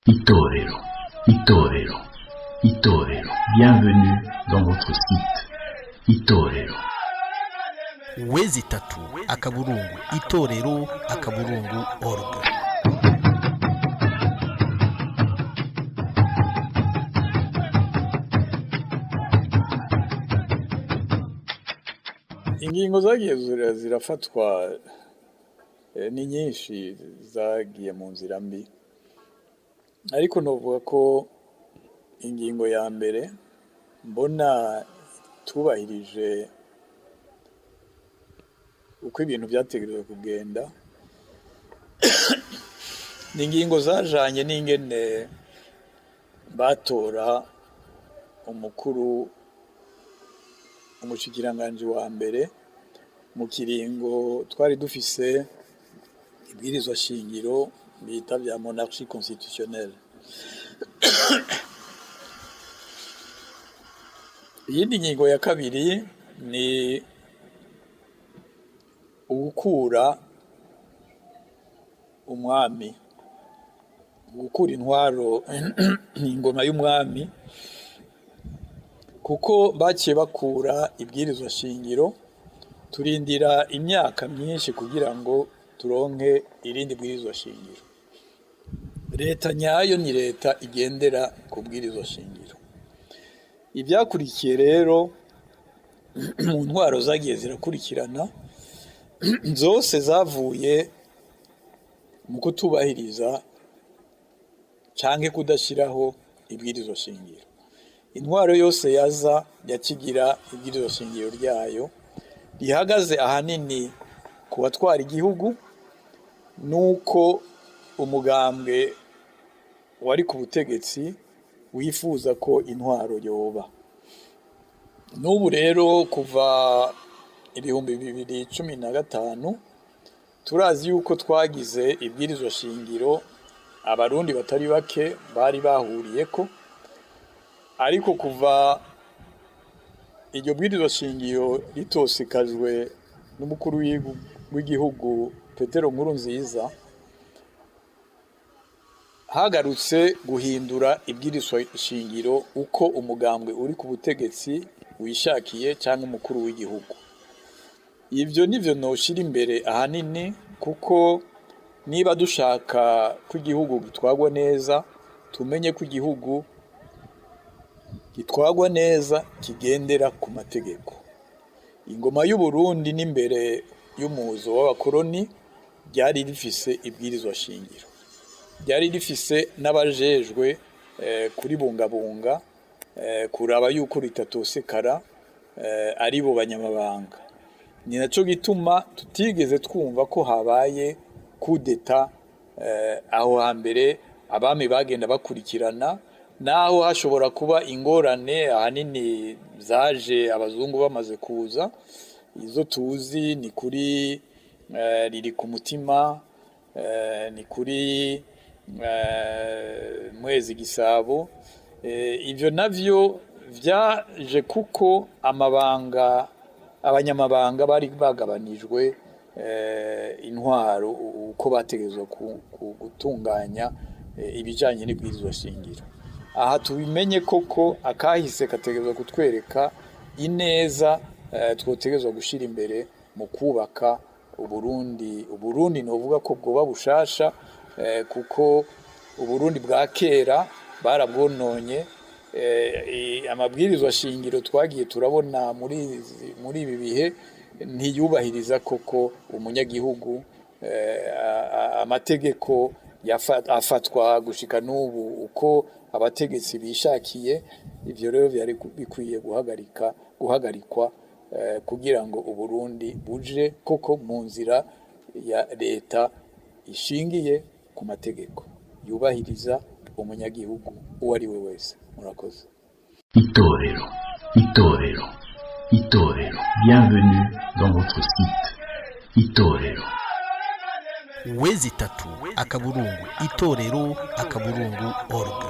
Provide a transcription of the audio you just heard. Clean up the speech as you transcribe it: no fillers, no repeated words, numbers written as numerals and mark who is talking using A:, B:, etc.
A: Itorero, Itorero, Itorero. Bienvenue dans votre site. Itorero.
B: Wezi tatu akaburungu itorero akaburungu org.
C: Ingingo zagiye zirafatwa ni nyinshi zagiye mu nzira mbi, ariko novuga ko ingingo ya mbere mbona tubahirije uko ibintu byategerezwa kugenda ni ingingo zajanye n'ingene batora umukuru umushikiranganji wa mbere mu kiringo twari dufise ibwirizwa shingiro bita vya monarchie constitutionnelle. Iyindi ngingo ya kabiri ni ugukura umwami, gukura intwaro ingoma y'umwami, kuko baciye bakura ibwirizwa shingiro turindira imyaka myinshi kugira ngo turonke irindi bwirizwa shingiro. Leta nyayo ni leta igendera ku bwirizwa shingiro. Ibyakurikiye rero mu ntwaro zagiye zirakurikirana zose zavuye mu kutubahiriza canke kudashiraho ibwirizwa shingiro. Intwaro yose yaza yakigira ibwirizwa shingiro ryayo rihagaze ahanini ku batwara igihugu, nuko umugambwe wari ku butegetsi wifuza ko intwaro yoba. N'ubu rero kuva 2015 turazi yuko twagize ibwirizwa shingiro abarundi batari bake bari bahuriyeko, ariko kuva iryo bwirizwa shingiro ritosekajwe n'umukuru w'igihugu Petero Nkurunziza, hagarutse guhindura ibwirizwa shingiro uko umugambwe uri ku butegetsi wishakiye cyangwa umukuru w'igihugu. Ivyo nivyo noshira imbere ahanini, kuko niba dushaka ko igihugu gitwagwa neza, tumenye ko igihugu gitwagwa neza kigendera ku mategeko. Ingoma y'u Burundi n'imbere y'umuzo w'abakoroni ryari rifise ibwirizwa shingiro, ryari rifise n'abajejwe kuri bungabunga kuraba yuko ritatosekara ari bo banyamabanga. Ni naco gituma tutigeze twumva ko habaye kudeta aho hambere abami bagenda bakurikirana, naho hashobora kuba ingorane ahanini zaje abazungu bamaze kuza. Izo tuzi ni kuri riri ku mutima, ni kuri Mwezi Gisabo. Ivyo navyo vyaje kuko abanyamabanga bari bagabanijwe intwaro uko bategezwa gutunganya ibijanye n'ibwirizwa shingiro. Aha tubimenye koko akahise kategezwa kutwereka ineza twotegezwa gushira imbere mu kubaka Uburundi novuga ko bwoba bushasha, kuko Uburundi bwa kera barabwononye. Amabwirizwa shingiro twagiye turabona muri ibi bihe ntiyubahiriza koko umunyagihugu, amategeko afatwa gushika n'ubu uko abategetsi bishakiye. Ivyo rero byari bikwiye guhagarikwa kugira ngo Uburundi buje koko mu nzira ya leta ishingiye ku mategeko yubahiriza umunyagihugu uwo ari we wese. Murakoze.
A: Itorero, Itorero, Itorero. Bienvenue dans votre site. Itorero.
B: Wezi tatu akaburungu itorero akaburungu org.